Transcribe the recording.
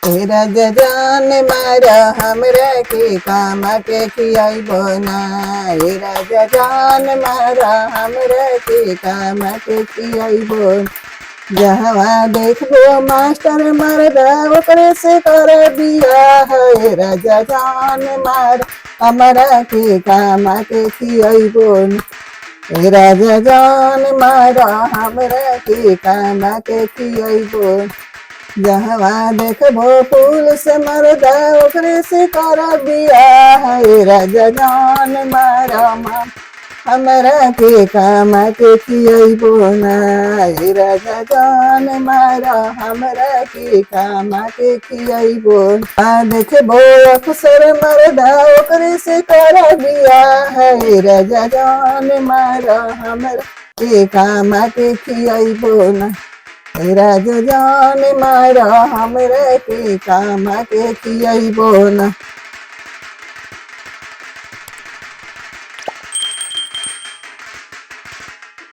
हे राजा जान मारा हमरा के काम के खियाइबो ना। हे राजा जान मारा हमरा के काम के खियाइबो। जहवा देखबो मास्टर मरदा ओकरे से कर बियाह। हे राजा जान मारा हमरा के काम के खियाइबो। हे राजा जान मारा हमरा के काम के खियाइबो। जहवा देखबो पुलिस मरदा ओकरे से कर बियाह। हे राजा जान मारा हमरा के काम के खियाइबो ना। हे राजा जान मारा हमरा के काम के खियाइबो। देखबो अफसर मरदा ओकरे से कर बियाह। हे राजा जान मारा हमरा के काम के खियाइबो ना। हे राजा जान मारा हमरा के काम के खियाइबो ना।